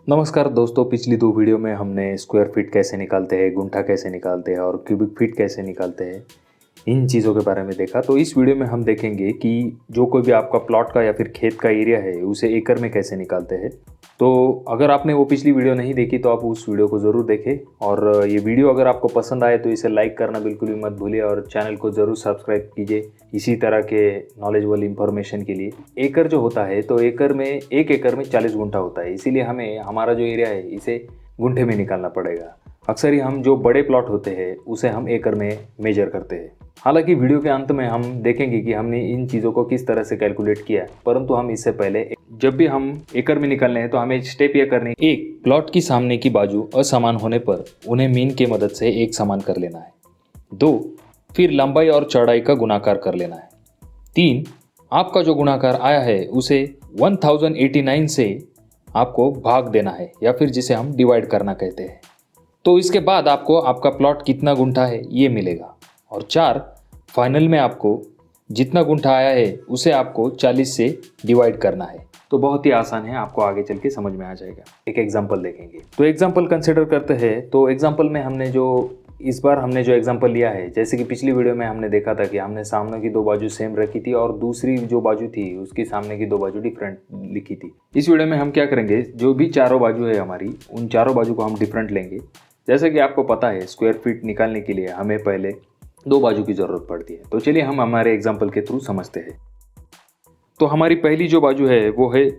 नमस्कार दोस्तों, पिछली दो वीडियो में हमने स्क्वायर फीट कैसे निकालते हैं, गुंठा कैसे निकालते हैं और क्यूबिक फीट कैसे निकालते हैं, इन चीज़ों के बारे में देखा। तो इस वीडियो में हम देखेंगे कि जो कोई भी आपका प्लॉट का या फिर खेत का एरिया है उसे एकड़ में कैसे निकालते हैं। तो अगर आपने वो पिछली वीडियो नहीं देखी तो आप उस वीडियो को ज़रूर देखें और ये वीडियो अगर आपको पसंद आए तो इसे लाइक करना बिल्कुल भी मत भूलिए और चैनल को ज़रूर सब्सक्राइब कीजिए इसी तरह के नॉलेजेबल इंफॉर्मेशन के लिए। एकड़ जो होता है तो एक एकड़ में 40 गुंठा होता है, इसीलिए हमें हमारा जो एरिया है इसे गुंठे में निकालना पड़ेगा। अक्सर ही हम जो बड़े प्लॉट होते हैं उसे हम एकड़ में मेजर करते हैं। हालांकि वीडियो के अंत में हम देखेंगे कि हमने इन चीज़ों को किस तरह से कैलकुलेट किया है, परंतु हम इससे पहले जब भी हम एकड़ में निकालने हैं तो हमें स्टेप यह करनी है। एक, प्लॉट की सामने की बाजू असमान होने पर उन्हें मीन की मदद से एक समान कर लेना है। 2, फिर लंबाई और चौड़ाई का गुणाकार कर लेना है। 3, आपका जो गुणाकार आया है उसे 1089 से आपको भाग देना है या फिर जिसे हम डिवाइड करना कहते हैं। तो इसके बाद आपको आपका प्लॉट कितना गुंठा है ये मिलेगा। और 4, फाइनल में आपको जितना गुंठा आया है उसे आपको 40 से डिवाइड करना है। तो बहुत ही आसान है, आपको आगे चल के समझ में आ जाएगा। एक एग्जांपल देखेंगे। तो एग्जांपल कंसिडर करते हैं। तो एग्जांपल में इस बार हमने जो एग्जांपल लिया है, जैसे कि पिछली वीडियो में हमने देखा था कि हमने सामने की दो बाजू सेम रखी थी और दूसरी जो बाजू थी उसकी सामने की दो बाजू डिफरेंट लिखी थी। इस वीडियो में हम क्या करेंगे, जो भी चारों बाजू है हमारी, उन चारों बाजू को हम डिफरेंट लेंगे। जैसे कि आपको पता है स्क्वायर फीट निकालने के लिए हमें पहले दो बाजू की ज़रूरत पड़ती है। तो चलिए हम हमारे एग्जाम्पल के थ्रू समझते हैं। तो हमारी पहली जो बाजू है वो है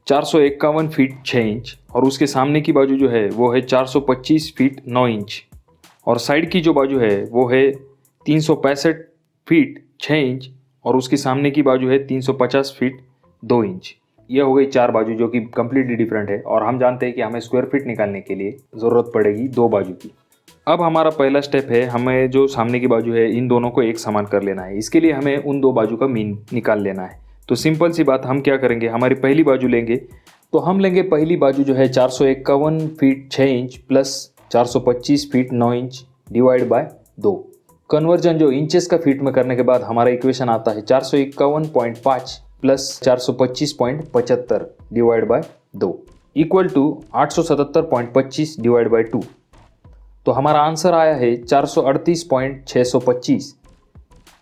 451 फीट 6 इंच और उसके सामने की बाजू जो है वो है 425 फीट 9 इंच और साइड की जो बाजू है वो है 365 फीट 6 इंच और उसके सामने की बाजू है 350 फीट 2 इंच। यह हो गई चार बाजू जो कि कम्प्लीटली डिफरेंट है और हम जानते हैं कि हमें स्क्वायर फीट निकालने के लिए ज़रूरत पड़ेगी दो बाजू की। अब हमारा पहला स्टेप है, हमें जो सामने की बाजू है इन दोनों को एक समान कर लेना है। इसके लिए हमें उन दो बाजू का मीन निकाल लेना है। तो सिंपल सी बात, हम क्या करेंगे, हमारी पहली बाजू लेंगे। तो हम लेंगे पहली बाजू जो है 451 feet 6 inch plus 425 feet 9 inch divide by 2। Conversion जो इंचेस का फीट में करने के बाद हमारा इक्वेशन आता है 451.5 plus 425.75 divide by 2 equal to 877.25 divide by 2। तो हमारा आंसर आया है 438.625।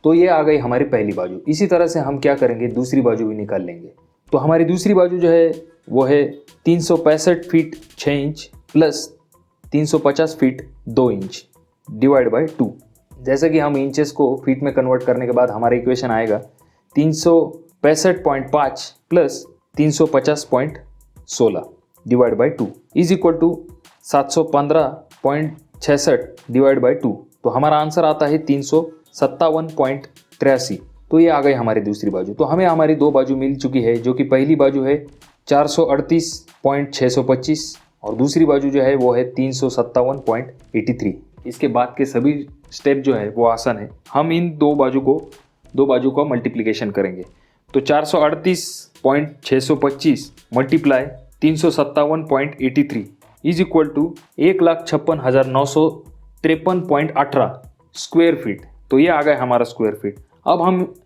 तो ये आ गई हमारी पहली बाजू। इसी तरह से हम क्या करेंगे, दूसरी बाजू भी निकाल लेंगे। तो हमारी दूसरी बाजू जो है वो है 365 feet 6 inch plus 350 feet 2 inch divide by 2। जैसे कि हम इंचेस को फीट में कन्वर्ट करने के बाद हमारा इक्वेशन आएगा 365.5 plus 350.16 divide by 2 is equal to 715.66 divide by 2। तो हमारा आंसर आता है 357.83। तो ये आ गई हमारी दूसरी बाजू। तो हमें हमारी दो बाजू मिल चुकी है, जो कि पहली बाजू है 438.625 और दूसरी बाजू जो है वो है 357.83। इसके बाद के सभी स्टेप जो है वो आसान है। हम इन दो बाजू को मल्टीप्लिकेशन करेंगे। तो 438.625 multiply 357.83 is equal to 1,56,953.18 square feet. तो ये आ गया हमारा स्क्वायर फीट। अब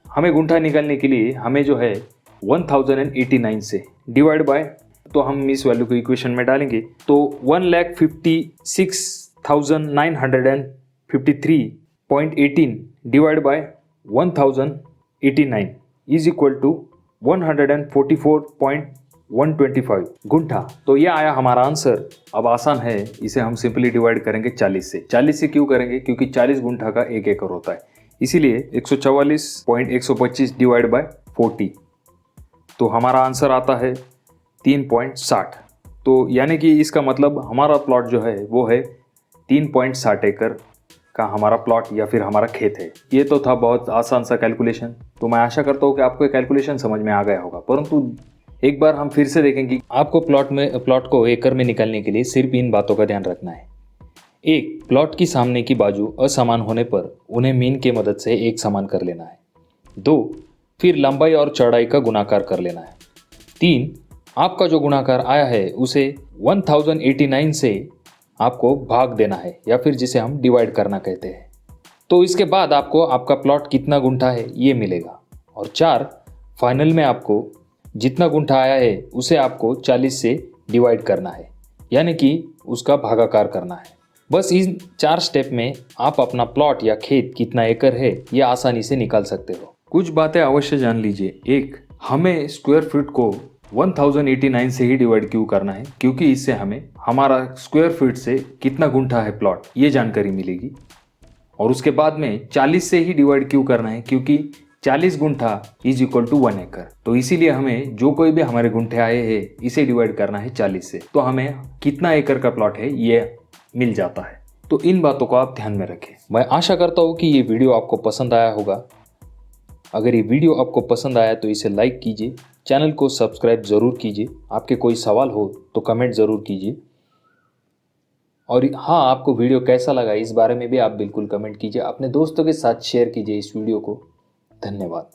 हमें गुंठा निकालने के लिए हमें जो है 1089 से डिवाइड बाय, तो हम इस वैल्यू को इक्वेशन में डालेंगे। तो 1,56,953.18 divide by 1089 is equal to 144.125 guntha. तो ये आया हमारा आंसर। अब आसान है, इसे हम सिंपली डिवाइड करेंगे 40 से। 40 से क्यों करेंगे, क्योंकि 40 गुंठा का एक एकड़ होता है, इसीलिए 144.125 डिवाइड बाय 40। तो हमारा आंसर आता है 3.60। तो यानी कि इसका मतलब हमारा प्लॉट जो है वो है 3.60 एकड़ का हमारा प्लॉट या फिर हमारा खेत है। ये तो था बहुत आसान सा कैलकुलेशन। तो मैं आशा करता हूँ कि आपको कैलकुलेशन समझ में आ गया होगा, परंतु एक बार हम फिर से देखेंगे। आपको प्लॉट को एकड़ में निकालने के लिए सिर्फ इन बातों का ध्यान रखना है। एक, प्लॉट की सामने की बाजू असमान होने पर उन्हें मीन की मदद से एक समान कर लेना है। 2, फिर लंबाई और चौड़ाई का गुणाकार कर लेना है। 3, आपका जो गुणाकार आया है उसे 1089 से आपको भाग देना है या फिर जिसे हम डिवाइड करना कहते हैं। तो इसके बाद आपको आपका प्लॉट कितना गुंठा है ये मिलेगा। और 4, फाइनल में आपको जितना गुंठा आया है उसे आपको 40 से डिवाइड करना है। यानी कि उसका भागाकार करना है। बस इन 4 स्टेप में आप अपना प्लॉट या खेत कितना एकड़ है ये आसानी से निकाल सकते हो। कुछ बातें अवश्य जान लीजिए। एक, हमें स्क्वायर फीट को 1089 से ही डिवाइड क्यों करना है, क्योंकि इससे हमें हमारा स्क्वायर फीट से कितना गुंठा है प्लॉट ये जानकारी मिलेगी। और उसके बाद में 40 से ही डिवाइड क्यों करना है, क्योंकि 40 गुंठा इज इक्वल टू 1 एकड़। तो इसीलिए हमें जो कोई भी हमारे गुंठे आए हैं इसे डिवाइड करना है 40 से, तो हमें कितना एकड़ का प्लॉट है ये मिल जाता है। तो इन बातों को आप ध्यान में रखें। मैं आशा करता हूँ कि ये वीडियो आपको पसंद आया होगा। अगर ये वीडियो आपको पसंद आया तो इसे लाइक कीजिए, चैनल को सब्सक्राइब ज़रूर कीजिए। आपके कोई सवाल हो तो कमेंट ज़रूर कीजिए। और हाँ, आपको वीडियो कैसा लगा इस बारे में भी आप बिल्कुल कमेंट कीजिए। अपने दोस्तों के साथ शेयर कीजिए इस वीडियो को। धन्यवाद।